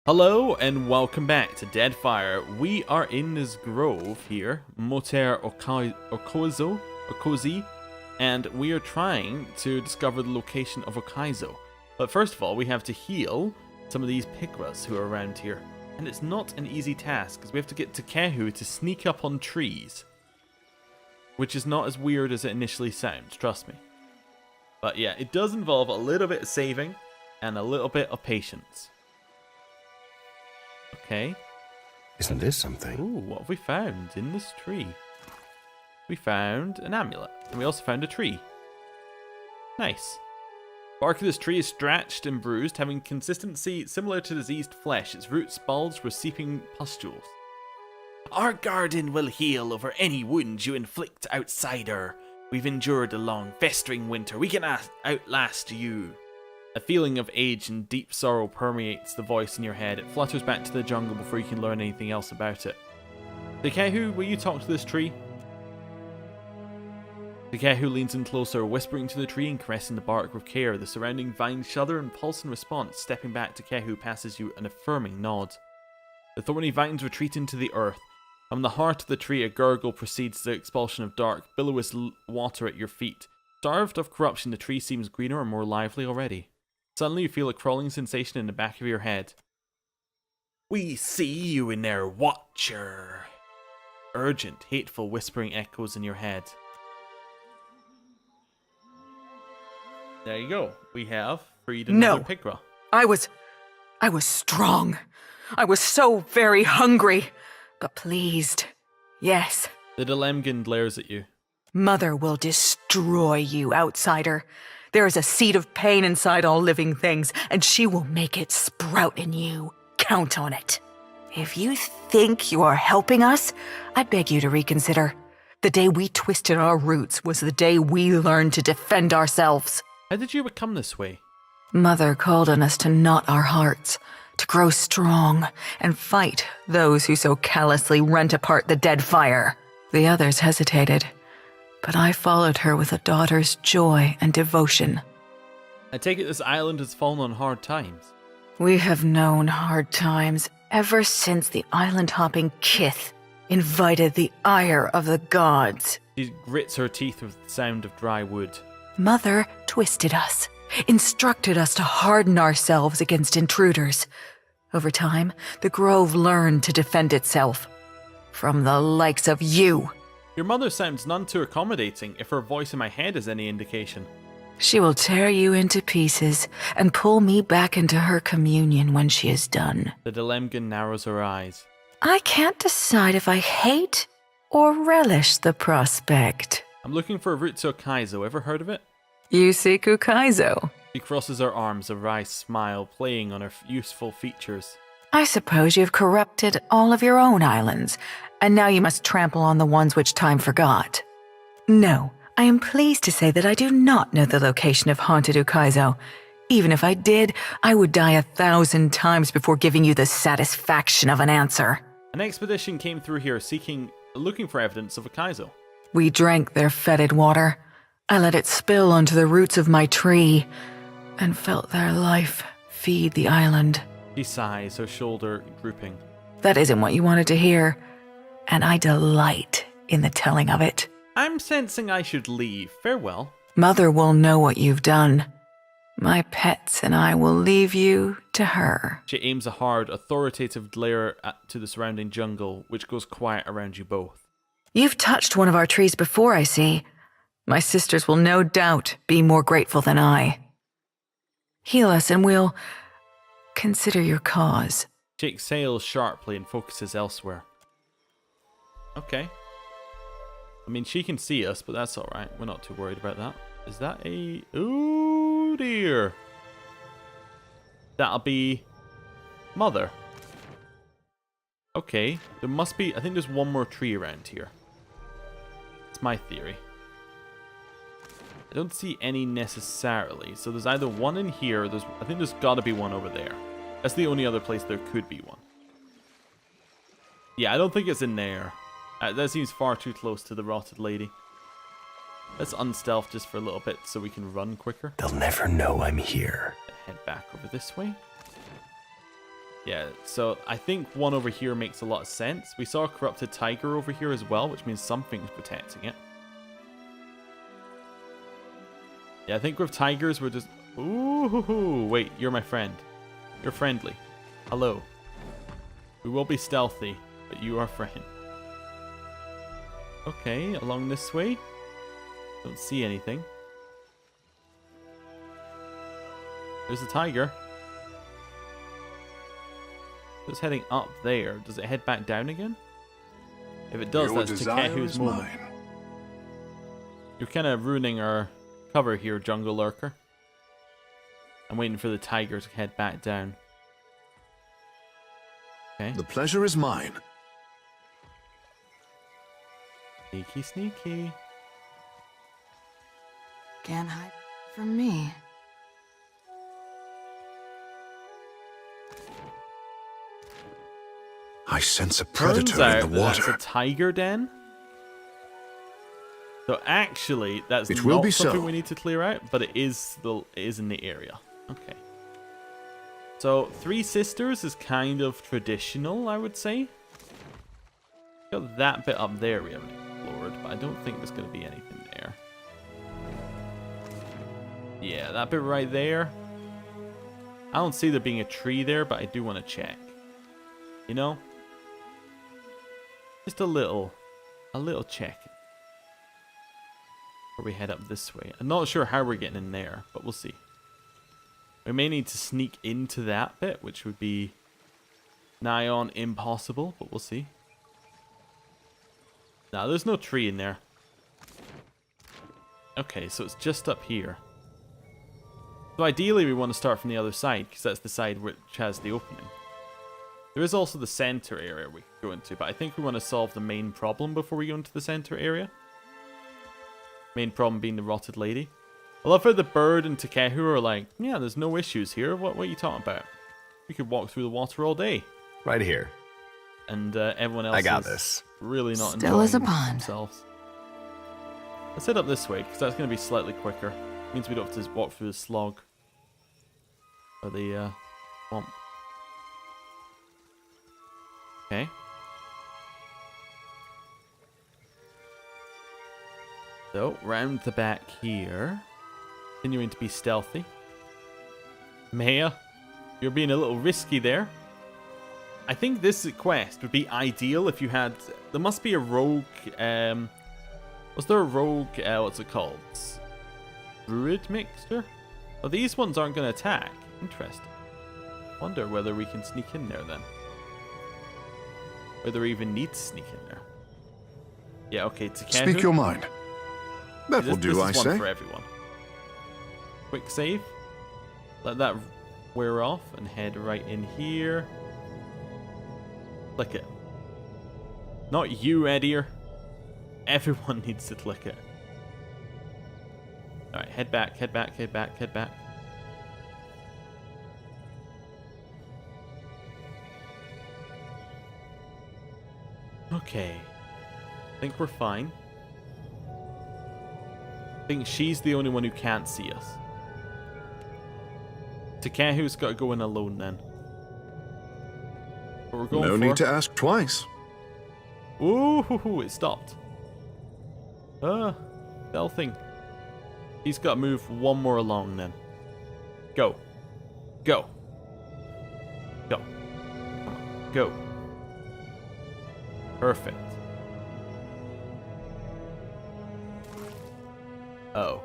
Hello and welcome back to Deadfire. We are in this grove here, Moter Okozi, and we are trying to discover the location of Okaizo. But first of all, we have to heal some of these Pikras who are around here. And it's not an easy task, because we have to get Takehu to sneak up on trees. Which is not as weird as it initially sounds, trust me. But yeah, it does involve a little bit of saving and a little bit of patience. Okay. Isn't this something? Ooh, what have we found in this tree? We found an amulet, and we also found a tree. Nice. Bark of this tree is scratched and bruised, having consistency similar to diseased flesh. Its roots bulged with seeping pustules. Our garden will heal over any wounds you inflict, outsider. We've endured a long, festering winter. We can outlast you. A feeling of age and deep sorrow permeates the voice in your head. It flutters back to the jungle before you can learn anything else about it. Takehu, will you talk to this tree? Takehu leans in closer, whispering to the tree and caressing the bark with care. The surrounding vines shudder and pulse in response. Stepping back, Takehu passes you an affirming nod. The thorny vines retreat into the earth. From the heart of the tree, a gurgle precedes the expulsion of dark, billowy water at your feet. Starved of corruption, the tree seems greener and more lively already. Suddenly you feel a crawling sensation in the back of your head. We see you in there, Watcher. Urgent, hateful whispering echoes in your head. There you go. We have freed another Pikra. I was strong. I was so very hungry, but pleased. Yes. The Dilemgan glares at you. Mother will destroy you, outsider. There is a seed of pain inside all living things, and she will make it sprout in you. Count on it. If you think you are helping us, I beg you to reconsider. The day we twisted our roots was the day we learned to defend ourselves. How did you become this way? Mother called on us to knot our hearts, to grow strong, and fight those who so callously rent apart the Deadfire. The others hesitated, but I followed her with a daughter's joy and devotion. I take it this island has fallen on hard times. We have known hard times ever since the island-hopping Kith invited the ire of the gods. She grits her teeth with the sound of dry wood. Mother twisted us, instructed us to harden ourselves against intruders. Over time, the grove learned to defend itself from the likes of you. Your mother sounds none too accommodating, if her voice in my head is any indication. She will tear you into pieces and pull me back into her communion when she is done. The Dilemgan narrows her eyes. I can't decide if I hate or relish the prospect. I'm looking for Rutsu Kaizo. Ever heard of it? You seek Ukaizo. She crosses her arms, a wry smile playing on her youthful features. I suppose you've corrupted all of your own islands, and now you must trample on the ones which time forgot. No, I am pleased to say that I do not know the location of haunted Ukaizo. Even if I did, I would die 1,000 times before giving you the satisfaction of an answer. An expedition came through here looking for evidence of Ukaizo. We drank their fetid water. I let it spill onto the roots of my tree, and felt their life feed the island. She sighs, her shoulder drooping. That isn't what you wanted to hear, and I delight in the telling of it. I'm sensing I should leave. Farewell. Mother will know what you've done. My pets and I will leave you to her. She aims a hard, authoritative glare to the surrounding jungle, which goes quiet around you both. You've touched one of our trees before, I see. My sisters will no doubt be more grateful than I. Heal us and we'll consider your cause. She exhales sharply and focuses elsewhere. Okay. I mean, she can see us, but that's alright. We're not too worried about that. Is that a... Oh dear. That'll be... Mother. Okay. There must be... I think there's one more tree around here. It's my theory. I don't see any necessarily. So there's either one in here, or I think there's got to be one over there. That's the only other place there could be one. Yeah, I don't think it's in there. That seems far too close to the rotted lady. Let's unstealth just for a little bit so we can run quicker. They'll never know I'm here. Head back over this way. Yeah, so I think one over here makes a lot of sense. We saw a corrupted tiger over here as well, which means something's protecting it. Yeah, I think with tigers, we're just... Ooh, wait, you're my friend. You're friendly. Hello. We will be stealthy, but you are friend. Okay, along this way. Don't see anything. There's a tiger. It's heading up there. Does it head back down again? If it does, that's Takehu's moment. You're kind of ruining our cover here, Jungle Lurker. I'm waiting for the tiger to head back down. Okay. The pleasure is mine. Sneaky, sneaky. Can't hide from me. I sense a Turns predator out in the water. that's a tiger den. So actually, that's It will not be something so. we need to clear out, but it is in the area. Okay. So Three Sisters is kind of traditional, I would say. Got that bit up there we haven't explored, but I don't think there's going to be anything there. Yeah, that bit right there. I don't see there being a tree there, but I do want to check. You know? Just a little check. Before we head up this way. I'm not sure how we're getting in there, but we'll see. We may need to sneak into that bit, which would be nigh on impossible, but we'll see. Nah, there's no tree in there. Okay, so it's just up here. So ideally we want to start from the other side, because that's the side which has the opening. There is also the center area we can go into, but I think we want to solve the main problem before we go into the center area. Main problem being the rotted lady. I love how the bird and Takehu are like, yeah, there's no issues here. What are you talking about? We could walk through the water all day. Right here. And everyone else I got is this. really not Still as a enjoying pond. themselves. Let's head up this way, because that's going to be slightly quicker. Means we don't have to walk through the slog. Or the swamp. Okay. So, round the back here. Continuing to be stealthy. Maya, you're being a little risky there. I think this quest would be ideal if you had... There must be a rogue... was there a rogue... what's it called? Druid mixture? Oh, these ones aren't going to attack. Interesting. Wonder whether we can sneak in there then. Whether we even need to sneak in there. Yeah, okay, Takehu. Speak your mind. That will do, I This is say. one for everyone. Quick save. Let that wear off and head right in here. Click it. Not you, Edier. Everyone needs to click it. Alright, head back, head back, head back, head back. Okay. I think we're fine. I think she's the only one who can't see us. Takehu's got to go in alone then. What we're going No for. need to ask twice. Ooh, it stopped. Stealthing. He's got to move one more along then. Go. Go. Go. Come on. Go. Perfect. Oh.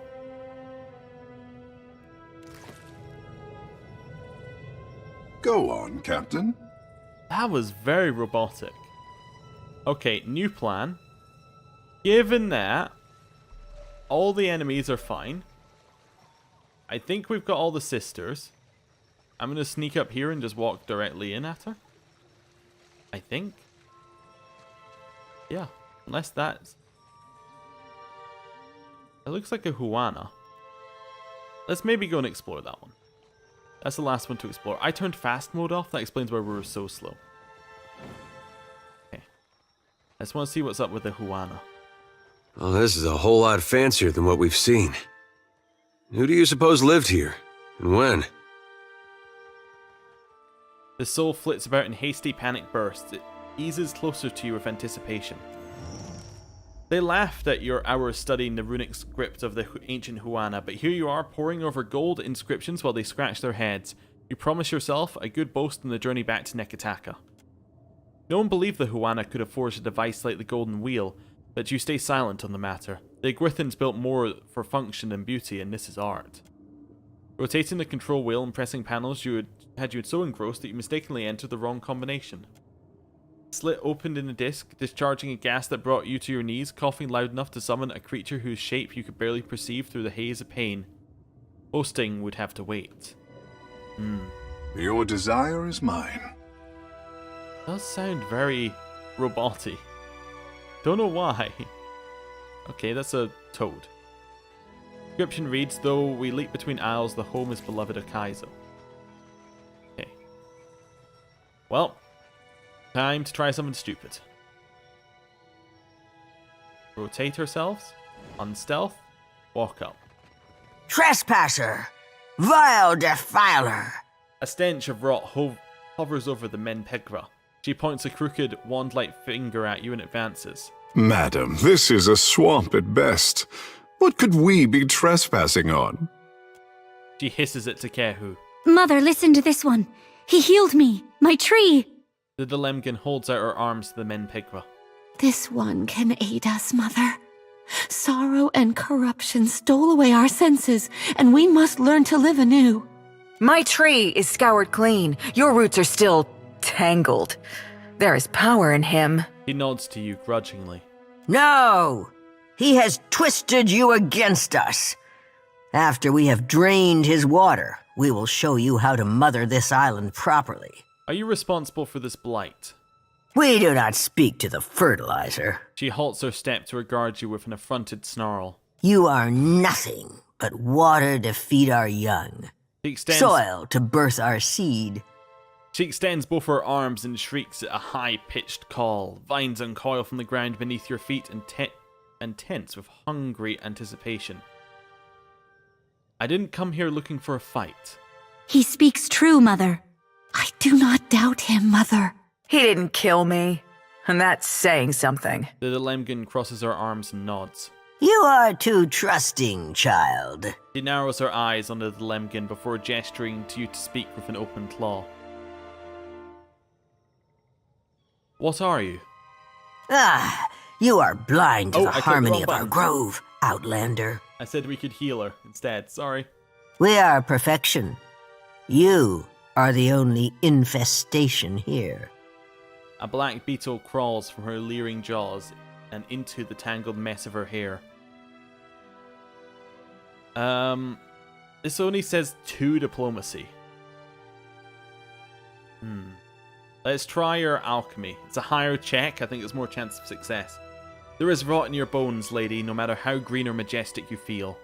Go on, Captain. That was very robotic. Okay, new plan. Given that all the enemies are fine, I think we've got all the sisters. I'm going to sneak up here and just walk directly in at her. I think. Yeah, unless that's... It looks like a Huana. Let's maybe go and explore that one. That's the last one to explore. I turned fast mode off. That explains why we were so slow. Okay. I just want to see what's up with the Huana. Well, this is a whole lot fancier than what we've seen. Who do you suppose lived here? And when? The soul flits about in hasty panic bursts. It eases closer to you with anticipation. They laughed at your hours studying the runic script of the ancient Huana, but here you are poring over gold inscriptions while they scratch their heads. You promise yourself a good boast on the journey back to Nekataka. No one believed the Huana could have forged a device like the Golden Wheel, but you stay silent on the matter. The Gwithans built more for function than beauty, and this is art. Rotating the control wheel and pressing panels had you so engrossed that you mistakenly entered the wrong combination. Slit opened in the disc, discharging a gas that brought you to your knees, coughing loud enough to summon a creature whose shape you could barely perceive through the haze of pain. Boasting would have to wait. Your desire is mine. Does sound very roboty. Don't know why. Okay, that's a toad. Description reads, though we leap between aisles, the home is beloved of Kaizo. Okay. Well, time to try something stupid. Rotate ourselves, unstealth, walk up. Trespasser! Vile defiler! A stench of rot hovers over the Menpegra. She points a crooked, wand-like finger at you and advances. Madam, this is a swamp at best. What could we be trespassing on? She hisses at Takehu. Mother, listen to this one. He healed me. My tree. The Dilemgan holds out her arms to the Menpegra. This one can aid us, Mother. Sorrow and corruption stole away our senses, and we must learn to live anew. My tree is scoured clean. Your roots are still tangled. There is power in him. He nods to you grudgingly. No! He has twisted you against us. After we have drained his water, we will show you how to mother this island properly. Are you responsible for this blight? We do not speak to the fertilizer. She halts her step to regard you with an affronted snarl. You are nothing but water to feed our young, She extends, soil to birth our seed. She extends both her arms and shrieks at a high-pitched call. Vines uncoil from the ground beneath your feet and tense with hungry anticipation. I didn't come here looking for a fight. He speaks true, Mother. I do not doubt him, Mother. He didn't kill me, and that's saying something. The Dilemgan crosses her arms and nods. You are too trusting, child. She narrows her eyes on the Dilemgan before gesturing to you to speak with an open claw. What are you? Ah, you are blind to Oh, the I clicked harmony the of wrong our button. grove, Outlander. I said we could heal her instead, sorry. We are perfection. You are the only infestation here. A black beetle crawls from her leering jaws and into the tangled mess of her hair. This only says 2 diplomacy. Let's try your alchemy. It's a higher check, I think there's more chance of success. There is rot in your bones, lady, no matter how green or majestic you feel.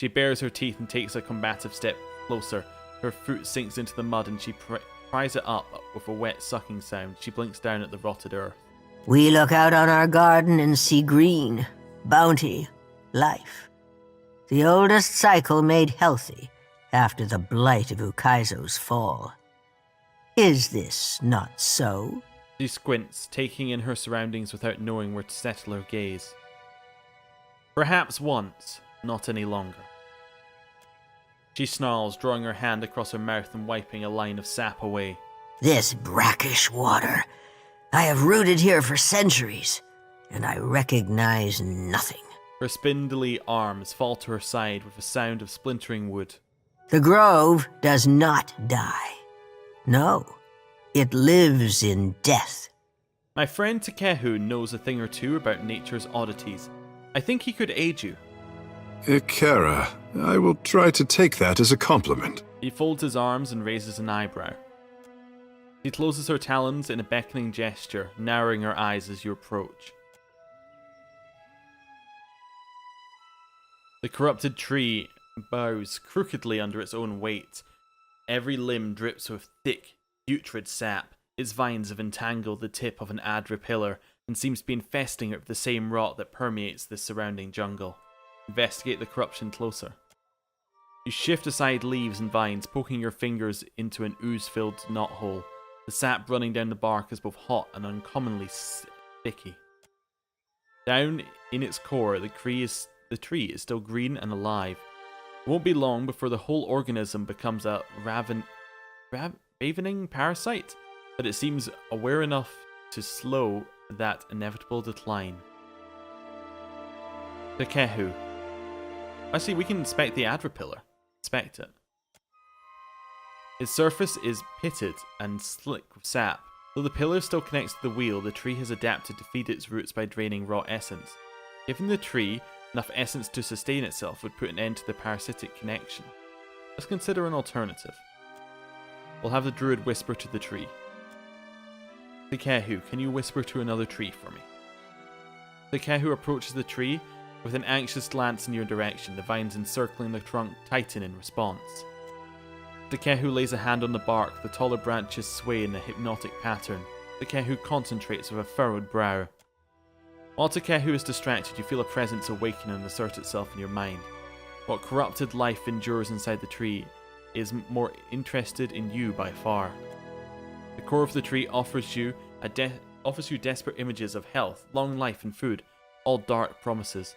She bares her teeth and takes a combative step closer. Her foot sinks into the mud and she pries it up with a wet sucking sound. She blinks down at the rotted earth. We look out on our garden and see green, bounty, life. The oldest cycle made healthy after the blight of Ukaizo's fall. Is this not so? She squints, taking in her surroundings without knowing where to settle her gaze. Perhaps once, not any longer. She snarls, drawing her hand across her mouth and wiping a line of sap away. This brackish water. I have rooted here for centuries, and I recognize nothing. Her spindly arms fall to her side with a sound of splintering wood. The grove does not die. No, it lives in death. My friend Takehu knows a thing or two about nature's oddities. I think he could aid you. Ikera, I will try to take that as a compliment. He folds his arms and raises an eyebrow. She closes her talons in a beckoning gesture, narrowing her eyes as you approach. The corrupted tree bows crookedly under its own weight. Every limb drips with thick, putrid sap. Its vines have entangled the tip of an Adra pillar and seems to be infesting it with the same rot that permeates the surrounding jungle. Investigate the corruption closer. You shift aside leaves and vines, poking your fingers into an ooze-filled knothole. The sap running down the bark is both hot and uncommonly sticky. Down in its core, the tree is still green and alive. It won't be long before the whole organism becomes a ravening parasite, but it seems aware enough to slow that inevitable decline. Takehu. Actually, we can inspect the Adverpillar. Inspect it. Its surface is pitted and slick with sap. Though the pillar still connects to the wheel, the tree has adapted to feed its roots by draining raw essence. Giving the tree enough essence to sustain itself would put an end to the parasitic connection. Let's consider an alternative. We'll have the druid whisper to the tree. Takehu, can you whisper to another tree for me? Takehu approaches the tree with an anxious glance in your direction. The vines encircling the trunk tighten in response. Takehu lays a hand on the bark, the taller branches sway in a hypnotic pattern. Takehu concentrates with a furrowed brow. While Takehu is distracted, you feel a presence awaken and assert itself in your mind. What corrupted life endures inside the tree is more interested in you by far. The core of the tree offers you desperate images of health, long life and food, all dark promises.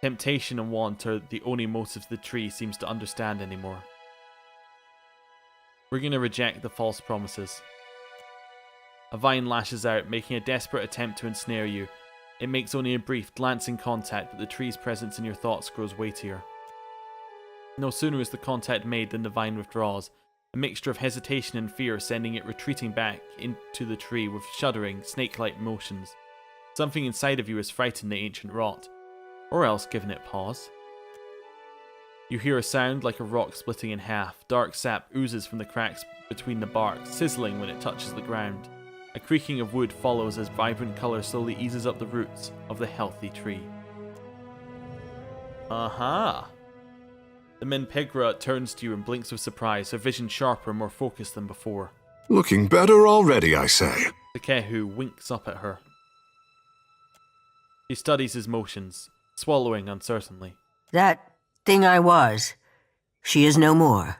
Temptation and want are the only motives the tree seems to understand anymore. We're going to reject the false promises. A vine lashes out, making a desperate attempt to ensnare you. It makes only a brief, glancing contact, but the tree's presence in your thoughts grows weightier. No sooner is the contact made than the vine withdraws, a mixture of hesitation and fear sending it retreating back into the tree with shuddering, snake-like motions. Something inside of you has frightened the ancient rot, or else given it pause. You hear a sound like a rock splitting in half. Dark sap oozes from the cracks between the bark, sizzling when it touches the ground. A creaking of wood follows as vibrant colour slowly eases up the roots of the healthy tree. Aha! The Menpegra turns to you and blinks with surprise, her vision sharper and more focused than before. Looking better already, I say. Takehu winks up at her. He studies his motions, swallowing uncertainly. That thing I was, she is no more,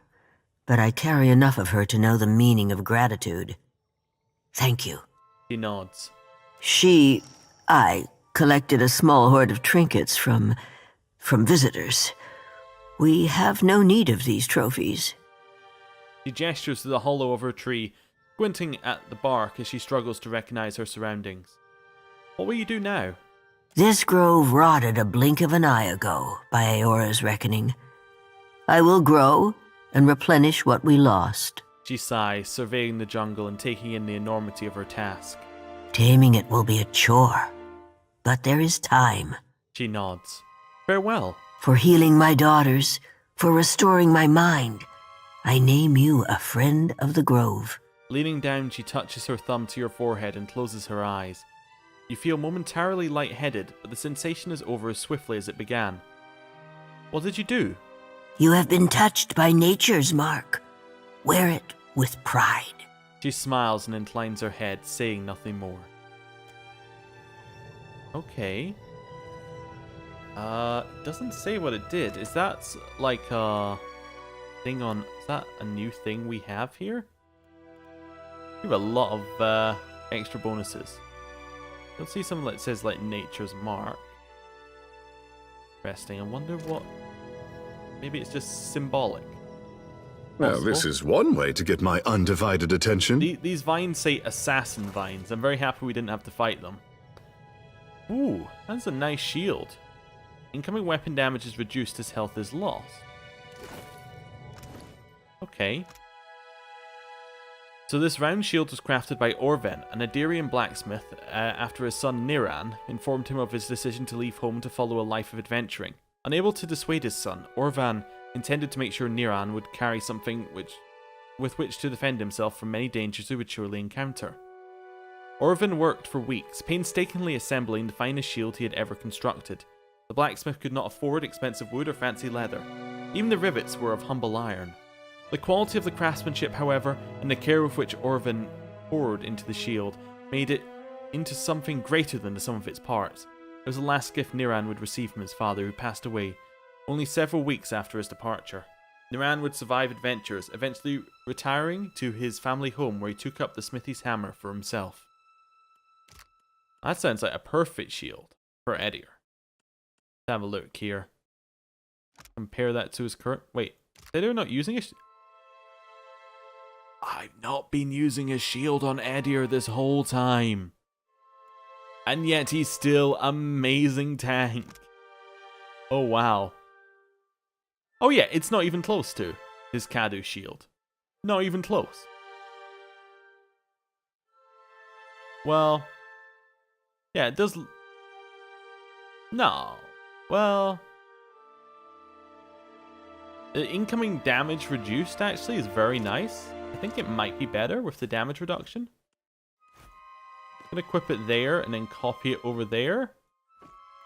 but I carry enough of her to know the meaning of gratitude. Thank you. He nods. I collected a small hoard of trinkets from visitors. We have no need of these trophies. She gestures to the hollow of her tree, squinting at the bark as she struggles to recognize her surroundings. What will you do now? This grove rotted a blink of an eye ago, by Aora's reckoning. I will grow and replenish what we lost. She sighs, surveying the jungle and taking in the enormity of her task. Taming it will be a chore, but there is time. She nods. Farewell. For healing my daughters, for restoring my mind, I name you a friend of the grove. Leaning down, she touches her thumb to your forehead and closes her eyes. You feel momentarily lightheaded, but the sensation is over as swiftly as it began. What did you do? You have been touched by nature's mark. Wear it with pride. She smiles and inclines her head, saying nothing more. Okay. Doesn't say what it did. Is that like a thing on... Is that a new thing we have here? We have a lot of extra bonuses. You'll see something that says like nature's mark. Interesting. I wonder what... Maybe it's just symbolic. Well, this is one way to get my undivided attention. These vines say assassin vines. I'm very happy we didn't have to fight them. Ooh, that's a nice shield. Incoming weapon damage is reduced as health is lost. Okay. So this round shield was crafted by Orven, an Adirian blacksmith, after his son Niran informed him of his decision to leave home to follow a life of adventuring. Unable to dissuade his son, Orvan intended to make sure Niran would carry something with which to defend himself from many dangers he would surely encounter. Orvan worked for weeks, painstakingly assembling the finest shield he had ever constructed. The blacksmith could not afford expensive wood or fancy leather. Even the rivets were of humble iron. The quality of the craftsmanship, however, and the care with which Orvan poured into the shield, made it into something greater than the sum of its parts. It was the last gift Niran would receive from his father, who passed away only several weeks after his departure. Naran would survive adventures, eventually retiring to his family home where he took up the smithy's hammer for himself. That sounds like a perfect shield for Edier. Let's have a look here. Compare that to his current... Wait, they're not using a... I've not been using a shield on Edier this whole time. And yet he's still amazing tank. Oh, wow. Oh yeah, it's not even close to his Kadu shield. Not even close. Well... Yeah, it does... No. Well... The incoming damage reduced actually is very nice. I think it might be better with the damage reduction. I'm gonna equip it there and then copy it over there.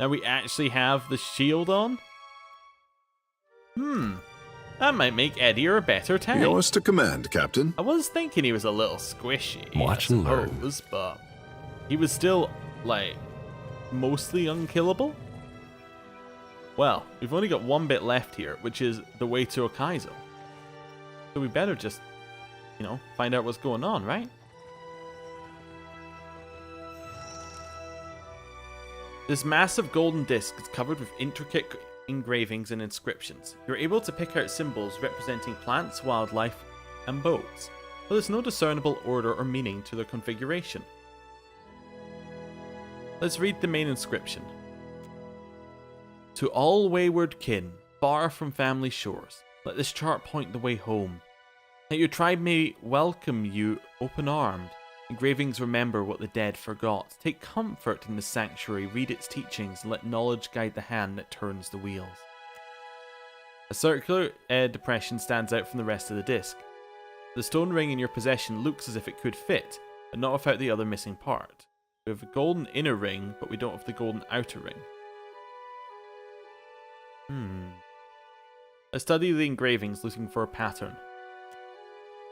Now we actually have the shield on. That might make Edier a better tank. Yours to command, Captain. I was thinking he was a little squishy, Watch I and learn. suppose, but he was still, like, mostly unkillable. Well, we've only got one bit left here, which is the way to Okaizo. So we better just, you know, find out what's going on, right? This massive golden disc is covered with intricate engravings and inscriptions. You're able to pick out symbols representing plants, wildlife, and boats, but there's no discernible order or meaning to their configuration. Let's read the main inscription. To all wayward kin, far from family shores, let this chart point the way home. That your tribe may welcome you open-armed. Engravings remember what the dead forgot. Take comfort in the sanctuary, read its teachings, and let knowledge guide the hand that turns the wheels. A circular depression stands out from the rest of the disc. The stone ring in your possession looks as if it could fit, but not without the other missing part. We have a golden inner ring, but we don't have the golden outer ring. I study the engravings looking for a pattern.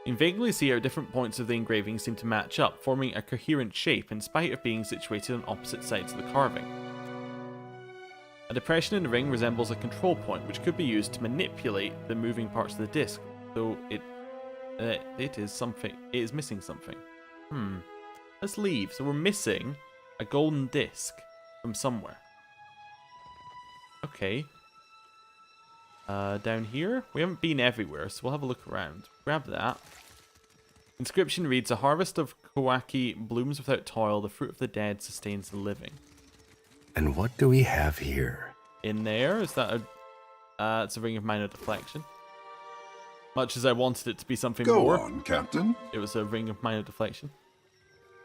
You can vaguely see how different points of the engraving seem to match up, forming a coherent shape in spite of being situated on opposite sides of the carving. A depression in the ring resembles a control point, which could be used to manipulate the moving parts of the disc, though it is missing something. Let's leave. So we're missing a golden disc from somewhere. Okay. Down here? We haven't been everywhere, so we'll have a look around. Grab that. Inscription reads, a harvest of Kawaki blooms without toil, the fruit of the dead sustains the living. And what do we have here? In there? Is that a... it's a ring of minor deflection. Much as I wanted it to be something Go more. on, Captain. It was a ring of minor deflection.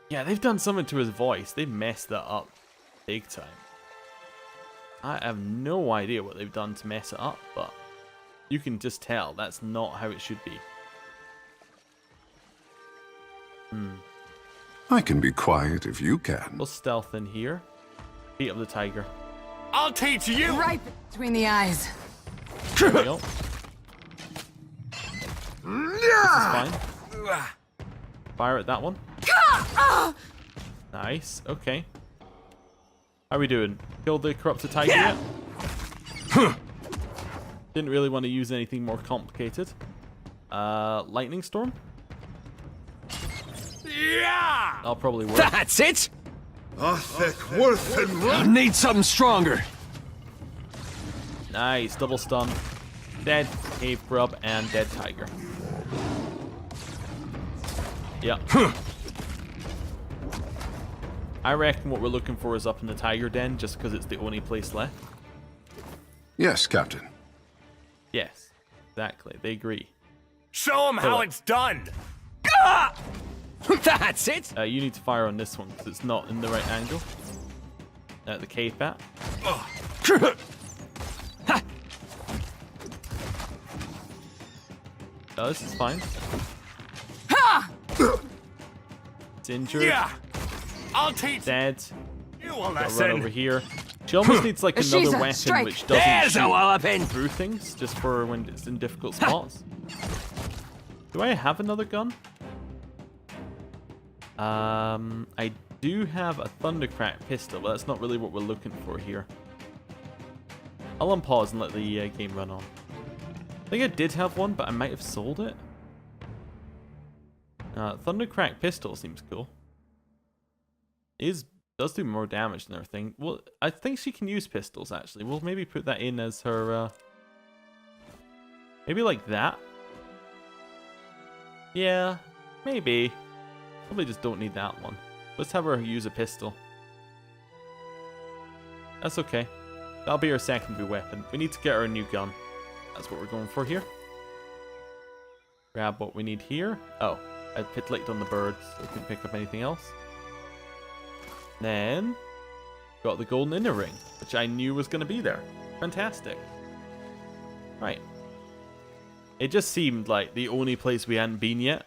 Yeah, they've done something to his voice. They messed that up big time. I have no idea what they've done to mess it up, but you can just tell that's not how it should be. I can be quiet if you can. We'll stealth in here. Beat up the tiger. I'll teach you! Right between the eyes. There we go. This is fine. Fire at that one. Nice. Okay. How are we doing? Killed the corrupted tiger yet? Didn't really want to use anything more complicated. Lightning storm? Yeah! That'll probably work. That's it! Need something stronger. Nice. Double stun. Dead cave grub and dead tiger. Yep. I reckon what we're looking for is up in the tiger den, just because it's the only place left. Yes, Captain. Yes, exactly. They agree. Show them how it. it's done! That's it! You need to fire on this one, because it's not in the right angle. The cave bat. Oh, this is fine. It's injured. Yeah! I'll teach Dead. you a Gotta lesson! run over here. She almost needs like She's another a weapon strike. which doesn't There's a shoot walloping! through things, just for when it's in difficult spots. Do I have another gun? I do have a Thundercrack pistol, but that's not really what we're looking for here. I'll unpause and let the game run on. I think I did have one, but I might have sold it. Thundercrack pistol seems cool. Does do more damage than everything. Well, I think she can use pistols, actually. We'll maybe put that in as her... maybe like that. Yeah, maybe. Probably just don't need that one. Let's have her use a pistol. That's okay. That'll be her secondary weapon. We need to get her a new gun. That's what we're going for here. Grab what we need here. Oh, I clicked on the birds, so I couldn't pick up anything else. Then, got the golden inner ring, which I knew was going to be there. Fantastic. Right. It just seemed like the only place we hadn't been yet.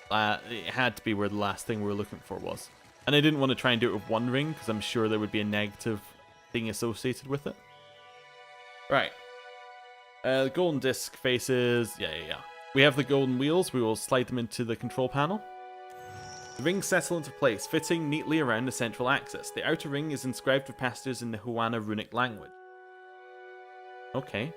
It had to be where the last thing we were looking for was. And I didn't want to try and do it with one ring, because I'm sure there would be a negative thing associated with it. Right. The golden disc faces... Yeah. We have the golden wheels. We will slide them into the control panel. The rings settle into place, fitting neatly around the central axis. The outer ring is inscribed with passages in the Huana runic language. Okay.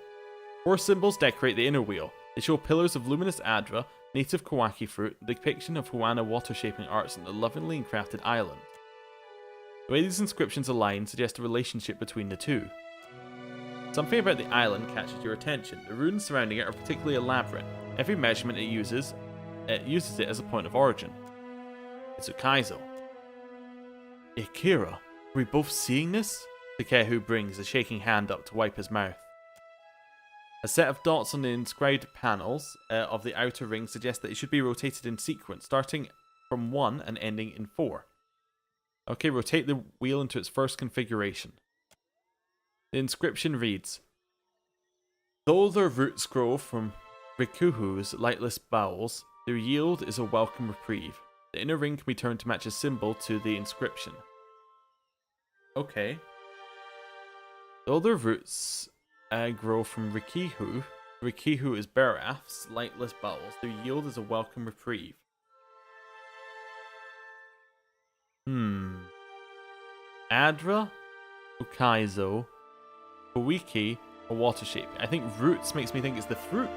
4 symbols decorate the inner wheel. They show pillars of luminous adra, native kawaki fruit, the depiction of Huana water-shaping arts, and a lovingly crafted island. The way these inscriptions align suggests a relationship between the two. Something about the island catches your attention. The runes surrounding it are particularly elaborate. Every measurement it uses it as a point of origin. It's Ukaizo. Akira, are we both seeing this? Takehu brings a shaking hand up to wipe his mouth. A set of dots on the inscribed panels of the outer ring suggest that it should be rotated in sequence, starting from 1 and ending in 4. Okay, rotate the wheel into its first configuration. The inscription reads, though their roots grow from Rikuhu's lightless bowels, their yield is a welcome reprieve. The inner ring can be turned to match a symbol to the inscription. Okay. Though their roots grow from Rikihu is Barath's lightless bowels, their yield is a welcome reprieve. Adra, Ukaizo, Kawiki, or water shape. I think roots makes me think it's the fruit.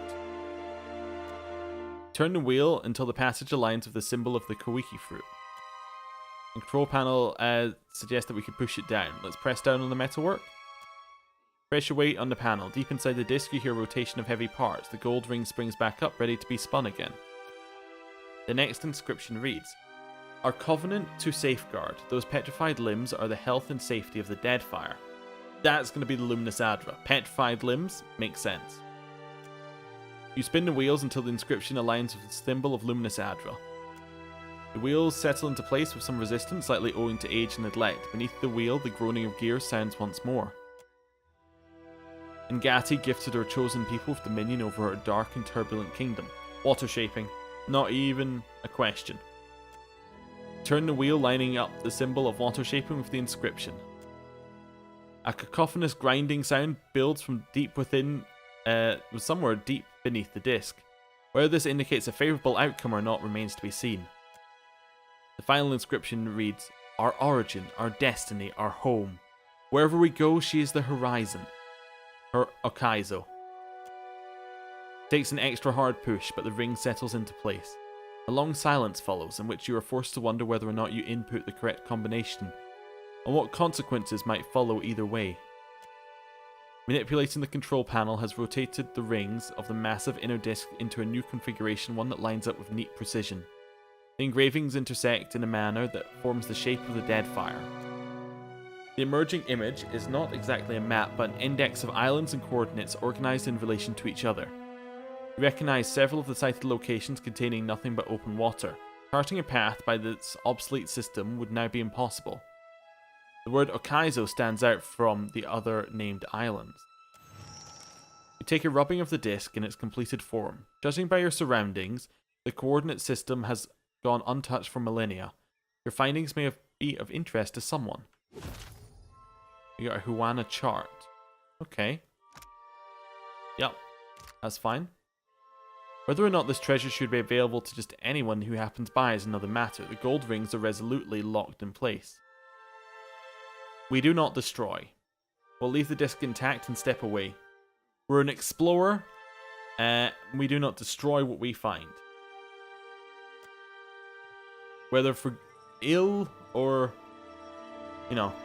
Turn the wheel until the passage aligns with the symbol of the Kawiki fruit. The control panel suggests that we could push it down. Let's press down on the metalwork. Press your weight on the panel. Deep inside the disc you hear rotation of heavy parts. The gold ring springs back up, ready to be spun again. The next inscription reads, our covenant to safeguard. Those petrified limbs are the health and safety of the Deadfire. That's going to be the Luminous Adra. Petrified limbs makes sense. You spin the wheels until the inscription aligns with the symbol of Luminous Adra. The wheels settle into place with some resistance, likely owing to age and neglect. Beneath the wheel, the groaning of gears sounds once more. Ngati gifted her chosen people with dominion over her dark and turbulent kingdom. Water shaping. Not even a question. Turn the wheel, lining up the symbol of water shaping with the inscription. A cacophonous grinding sound builds from deep within, somewhere deep beneath the disc. Whether this indicates a favourable outcome or not remains to be seen. The final inscription reads, our origin, our destiny, our home. Wherever we go, she is the horizon. Her Okaizo. Takes an extra hard push, but the ring settles into place. A long silence follows, in which you are forced to wonder whether or not you input the correct combination, and what consequences might follow either way. Manipulating the control panel has rotated the rings of the massive inner disc into a new configuration, one that lines up with neat precision. The engravings intersect in a manner that forms the shape of the Deadfire. The emerging image is not exactly a map, but an index of islands and coordinates organized in relation to each other. You recognize several of the cited locations containing nothing but open water. Charting a path by this obsolete system would now be impossible. The word Okaizo stands out from the other named islands. You take a rubbing of the disc in its completed form. Judging by your surroundings, the coordinate system has gone untouched for millennia. Your findings may be of interest to someone. You got a Huana chart. Okay. Yep, that's fine. Whether or not this treasure should be available to just anyone who happens by is another matter. The gold rings are resolutely locked in place. We do not destroy. We'll leave the disc intact and step away. We're an explorer. We do not destroy what we find. Whether for ill or,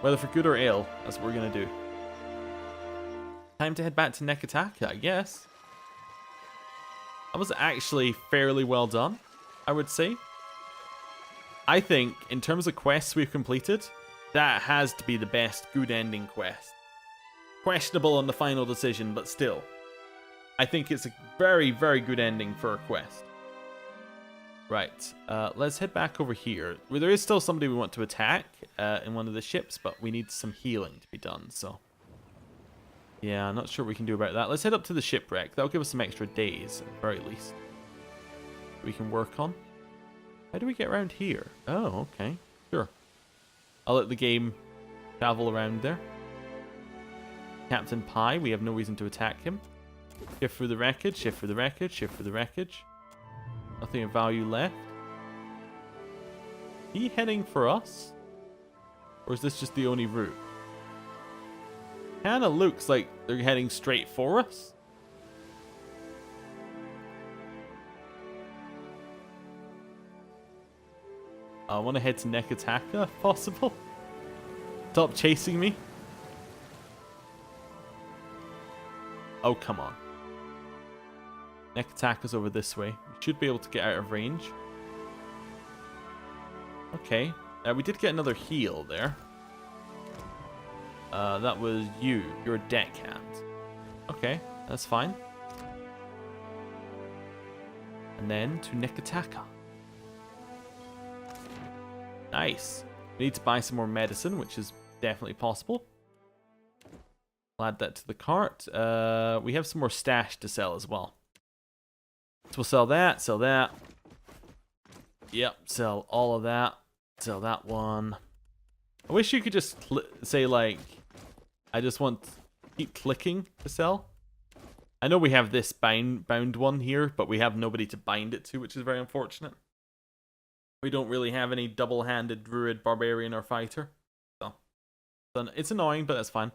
whether for good or ill, that's what we're going to do. Time to head back to Nekataka, I guess. That was actually fairly well done, I would say. I think, in terms of quests we've completed, that has to be the best good ending quest. Questionable on the final decision, but still. I think it's a very, very good ending for a quest. Right, let's head back over here. Well, there is still somebody we want to attack in one of the ships, but we need some healing to be done, so... Yeah, I'm not sure what we can do about that. Let's head up to the shipwreck. That'll give us some extra days, at the very least. We can work on. How do we get around here? Oh, okay. Sure. I'll let the game travel around there. Captain Pi, we have no reason to attack him. Shift through the wreckage, shift through the wreckage, shift through the wreckage. Nothing of value left. Are you heading for us? Or is this just the only route? Kinda looks like they're heading straight for us. I want to head to Nekataka if possible. Stop chasing me. Oh, come on. Nekataka's over this way. We should be able to get out of range. Okay. We did get another heal there. That was you. You're a deckhand. Okay, that's fine. And then to Nekataka. Nice. We need to buy some more medicine, which is definitely possible. I'll add that to the cart. We have some more stash to sell as well. So we'll sell that, sell that. Yep, sell all of that. Sell that one. I wish you could just say, like, I just want to keep clicking to sell. I know we have this bound one here, but we have nobody to bind it to, which is very unfortunate. We don't really have any double-handed druid, barbarian, or fighter. So it's annoying, but that's fine.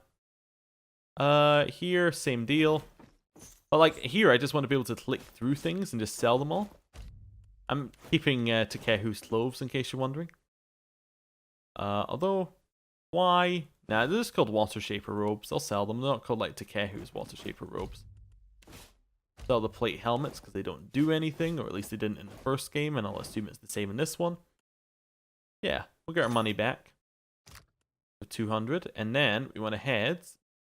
Here, same deal. But like here, I just want to be able to click through things and just sell them all. I'm keeping Takehu's clothes in case you're wondering. Although, why? Nah, they're just called water shaper robes. I'll sell them. They're not called like Takehu's water shaper robes. Sell the plate helmets because they don't do anything, or at least they didn't in the first game, and I'll assume it's the same in this one. Yeah, we'll get our money back. For 200, and then we want to head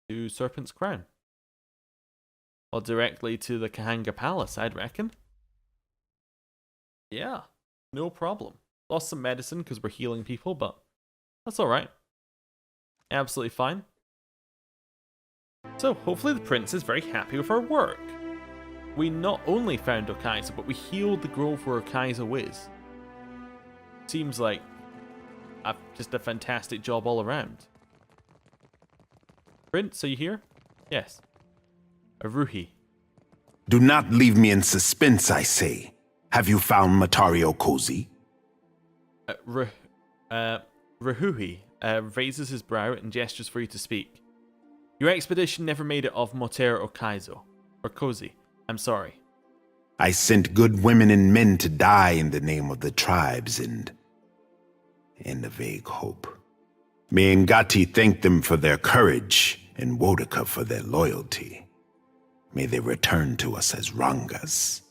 to Serpent's Crown. Or directly to the Kahanga Palace, I'd reckon. Yeah, no problem. Lost some medicine because we're healing people, but that's alright. Absolutely fine. So, hopefully the prince is very happy with our work. We not only found Okaizo, but we healed the grove where Okaizo is. Seems like just a fantastic job all around. Prince, are you here? Yes. Aruhi. Do not leave me in suspense, I say. Have you found Matario Kozi? Rahuhi raises his brow and gestures for you to speak. Your expedition never made it off Motero Okaizo. Or Kozi. I'm sorry. I sent good women and men to die in the name of the tribes and in the vague hope. May Ngati thank them for their courage and Wodaka for their loyalty. May they return to us as Rangas.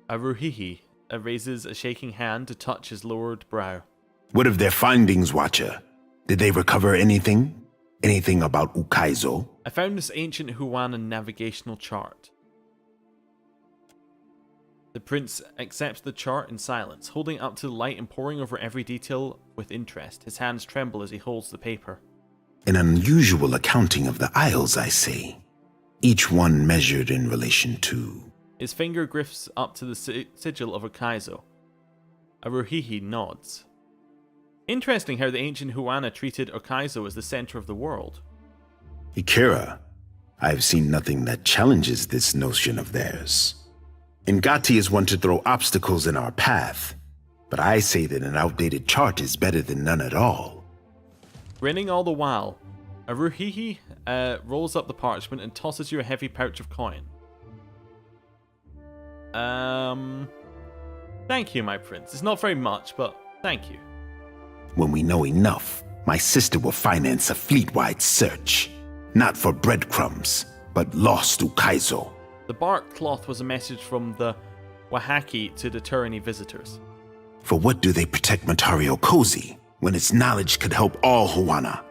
Aruhihi raises a shaking hand to touch his lowered brow. What of their findings, Watcher? Did they recover anything? Anything about Ukaizo? I found this ancient Huanan navigational chart. The prince accepts the chart in silence, holding it up to the light and poring over every detail with interest. His hands tremble as he holds the paper. An unusual accounting of the isles, I say. Each one measured in relation to... His finger grifts up to the sigil of Okaizo. Aruhihi nods. Interesting how the ancient Huana treated Okaizo as the center of the world. Ikira, I've seen nothing that challenges this notion of theirs. Ngati is one to throw obstacles in our path, but I say that an outdated chart is better than none at all. Grinning all the while, Aruhihi rolls up the parchment and tosses you a heavy pouch of coin. Thank you, my prince. It's not very much, but thank you. When we know enough, my sister will finance a fleet-wide search. Not for breadcrumbs, but lost Ukaizo. The bark cloth was a message from the Wahaki to deter any visitors. For what do they protect Matario Kozi, when its knowledge could help all Huana?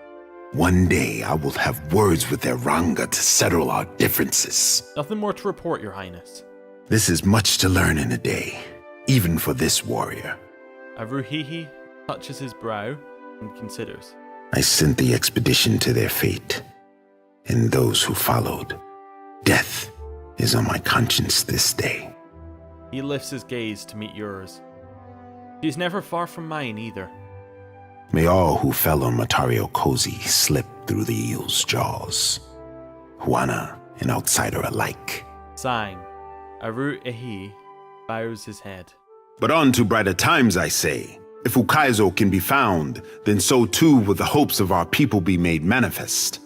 One day I will have words with their Ranga to settle our differences. Nothing more to report, your highness. This is much to learn in a day, even for this warrior. Aruhihi touches his brow and considers. I sent the expedition to their fate, and those who followed. Death is on my conscience this day. He lifts his gaze to meet yours. She's never far from mine either. May all who fell on Matario Kozi slip through the eel's jaws. Huana and outsider alike. Sighing, Aruhihi bows his head. But on to brighter times, I say. If Ukaizo can be found, then so too will the hopes of our people be made manifest.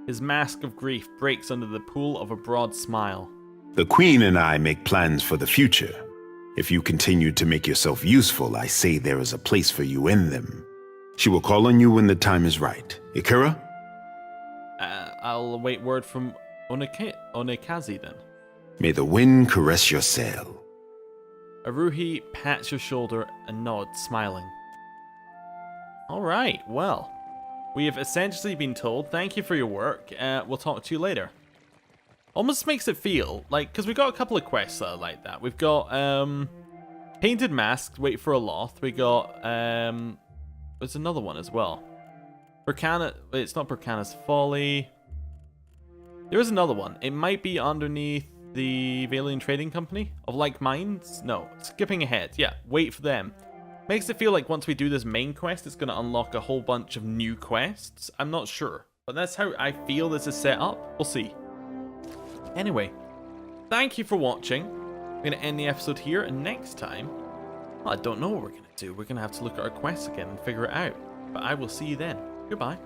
His mask of grief breaks under the pool of a broad smile. The Queen and I make plans for the future. If you continue to make yourself useful, I say there is a place for you in them. She will call on you when the time is right. Ikura? I'll await word from Onekazi then. May the wind caress your sail. Aruhi pats your shoulder and nods, smiling. Alright, well, we have essentially been told, thank you for your work, we'll talk to you later. Almost makes it feel like, because we've got a couple of quests that are like that. We've got, Painted Masks, Wait for a Loth. We got, there's another one as well. It's not Burkana's Folly. There is another one. It might be underneath the Valian Trading Company of Like Minds. No, skipping ahead. Yeah, wait for them. Makes it feel like once we do this main quest, it's going to unlock a whole bunch of new quests. I'm not sure, but that's how I feel this is set up. We'll see. Anyway, thank you for watching. I'm going to end the episode here, and next time, well, I don't know what we're going to do. We're going to have to look at our quests again and figure it out. But I will see you then. Goodbye.